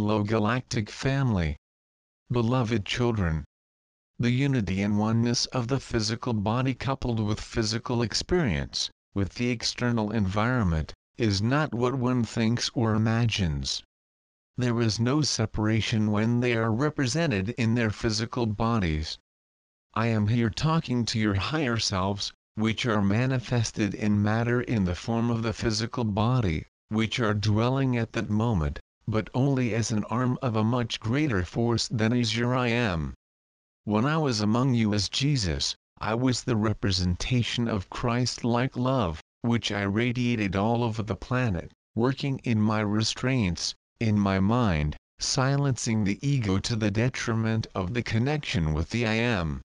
Hello Galactic family. Beloved children. The unity and oneness of the physical body coupled with physical experience, with the external environment, is not what one thinks or imagines. There is no separation when they are represented in their physical bodies. I am here talking to your higher selves, which are manifested in matter in the form of the physical body, which are dwelling at that moment, but only as an arm of a much greater force than is your I am. When I was among you as Jesus, I was the representation of Christ-like love, which I radiated all over the planet, working in my restraints, in my mind, silencing the ego to the detriment of the connection with the I am.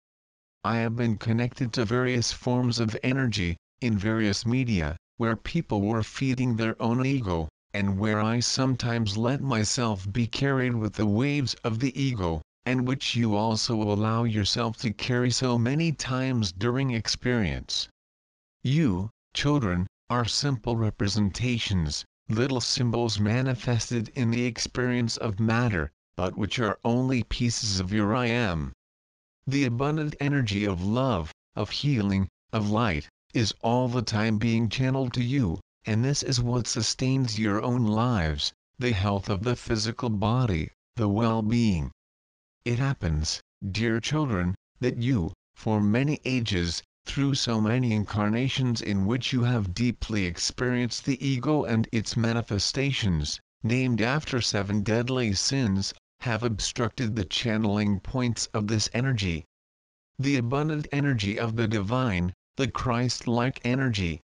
I have been connected to various forms of energy, in various media, where people were feeding their own ego, and where I sometimes let myself be carried with the waves of the ego, and which you also allow yourself to carry so many times during experience. You, children, are simple representations, little symbols manifested in the experience of matter, but which are only pieces of your I am. The abundant energy of love, of healing, of light, is all the time being channeled to you, and this is what sustains your own lives, the health of the physical body, the well-being. It happens, dear children, that you, for many ages, through so many incarnations in which you have deeply experienced the ego and its manifestations, named after 7 deadly sins, have obstructed the channeling points of this energy. The abundant energy of the divine, the Christ-like energy.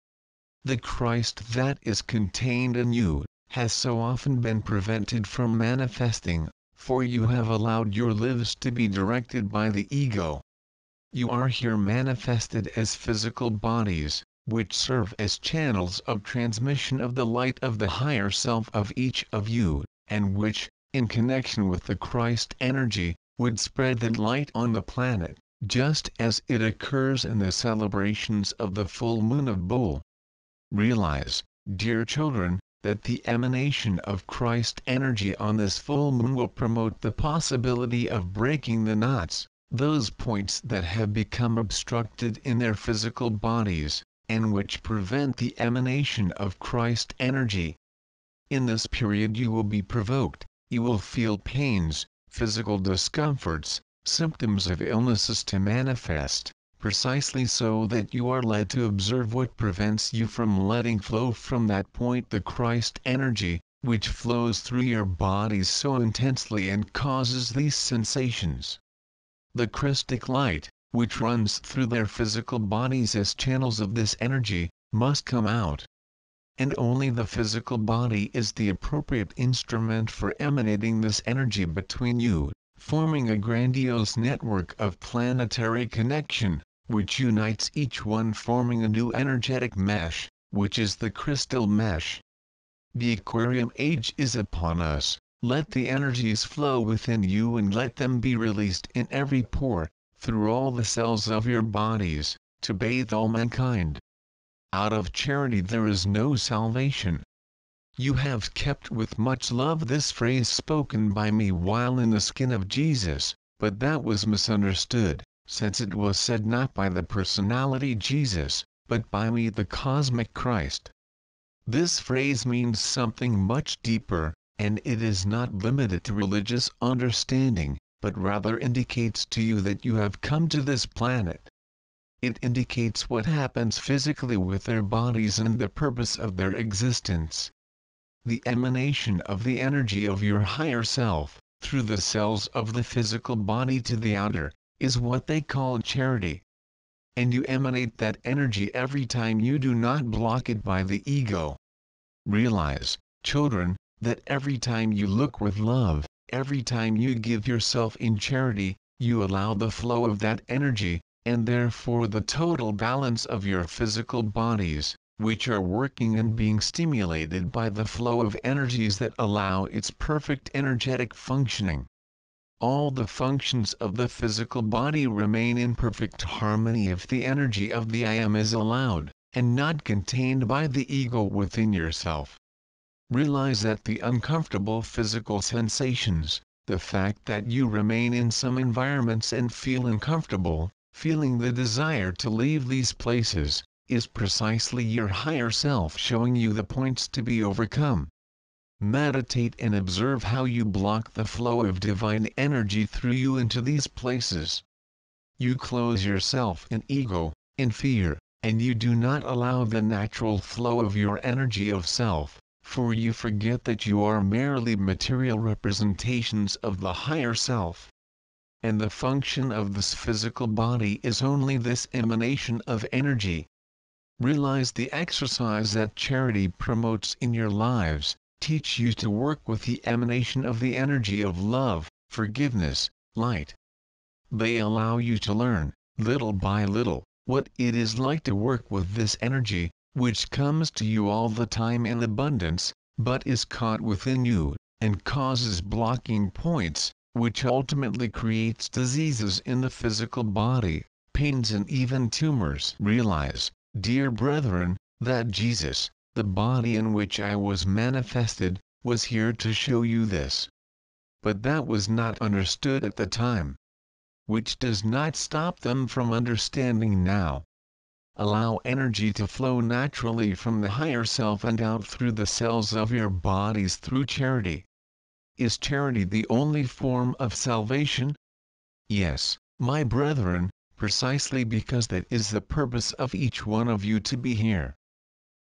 The Christ that is contained in you, has so often been prevented from manifesting, for you have allowed your lives to be directed by the ego. You are here manifested as physical bodies, which serve as channels of transmission of the light of the higher self of each of you, and which, in connection with the Christ energy, would spread that light on the planet, just as it occurs in the celebrations of the full moon of Bull. Realize, dear children, that the emanation of Christ energy on this full moon will promote the possibility of breaking the knots, those points that have become obstructed in their physical bodies, and which prevent the emanation of Christ energy. In this period you will be provoked, you will feel pains, physical discomforts, symptoms of illnesses to manifest, precisely so that you are led to observe what prevents you from letting flow from that point the Christ energy, which flows through your bodies so intensely and causes these sensations. The Christic light, which runs through their physical bodies as channels of this energy, must come out. And only the physical body is the appropriate instrument for emanating this energy between you, forming a grandiose network of planetary connection, which unites each one, forming a new energetic mesh, which is the crystal mesh. The Aquarium age is upon us. Let the energies flow within you and let them be released in every pore, through all the cells of your bodies, to bathe all mankind. Out of charity there is no salvation. You have kept with much love this phrase spoken by me while in the skin of Jesus, but that was misunderstood, since it was said not by the personality Jesus, but by me the cosmic Christ. This phrase means something much deeper, and it is not limited to religious understanding, but rather indicates to you that you have come to this planet. It indicates what happens physically with their bodies and the purpose of their existence. The emanation of the energy of your higher self, through the cells of the physical body to the outer, is what they call charity. And you emanate that energy every time you do not block it by the ego. Realize, children, that every time you look with love, every time you give yourself in charity, you allow the flow of that energy, and therefore the total balance of your physical bodies, which are working and being stimulated by the flow of energies that allow its perfect energetic functioning. All the functions of the physical body remain in perfect harmony if the energy of the I am is allowed, and not contained by the ego within yourself. Realize that the uncomfortable physical sensations, the fact that you remain in some environments and feel uncomfortable, feeling the desire to leave these places, is precisely your higher self showing you the points to be overcome. Meditate and observe how you block the flow of divine energy through you into these places. You close yourself in ego, in fear, and you do not allow the natural flow of your energy of self, for you forget that you are merely material representations of the higher self. And the function of this physical body is only this emanation of energy. Realize the exercise that charity promotes in your lives, teach you to work with the emanation of the energy of love, forgiveness, light. They allow you to learn, little by little, what it is like to work with this energy, which comes to you all the time in abundance, but is caught within you, and causes blocking points, which ultimately creates diseases in the physical body, pains and even tumors. Realize, dear brethren, that Jesus, the body in which I was manifested, was here to show you this. But that was not understood at the time. Which does not stop them from understanding now. Allow energy to flow naturally from the higher self and out through the cells of your bodies through charity. Is charity the only form of salvation? Yes, my brethren, precisely because that is the purpose of each one of you to be here.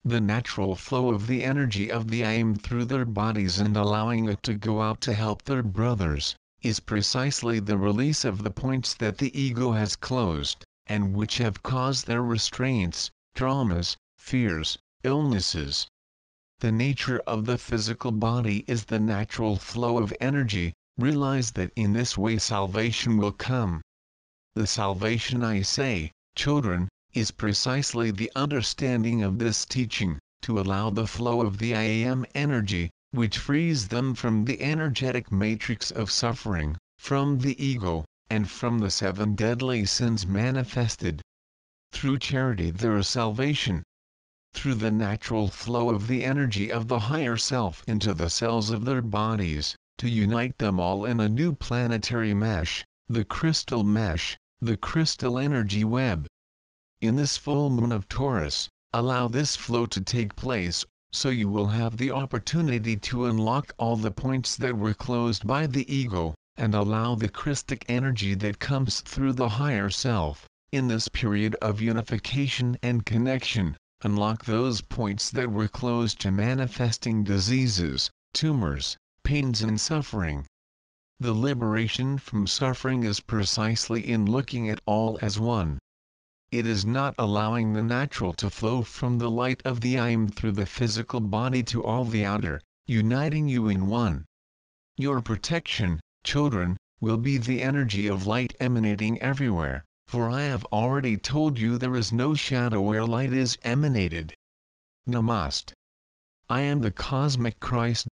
The natural flow of the energy of the I Am through their bodies and allowing it to go out to help their brothers, is precisely the release of the points that the ego has closed, and which have caused their restraints, traumas, fears, illnesses. The nature of the physical body is the natural flow of energy. Realize that in this way salvation will come. The salvation, I say, children, is precisely the understanding of this teaching, to allow the flow of the I Am energy, which frees them from the energetic matrix of suffering, from the ego, and from the 7 deadly sins manifested. Through charity there is salvation. Through the natural flow of the energy of the higher self into the cells of their bodies, to unite them all in a new planetary mesh, the crystal mesh, the crystal energy web. In this full moon of Taurus, allow this flow to take place, so you will have the opportunity to unlock all the points that were closed by the ego, and allow the Christic energy that comes through the higher self, in this period of unification and connection, unlock those points that were closed to manifesting diseases, tumors, pains and suffering. The liberation from suffering is precisely in looking at all as one. It is not allowing the natural to flow from the light of the I Am through the physical body to all the outer, uniting you in one. Your protection, children, will be the energy of light emanating everywhere, for I have already told you there is no shadow where light is emanated. Namaste. I am the Cosmic Christ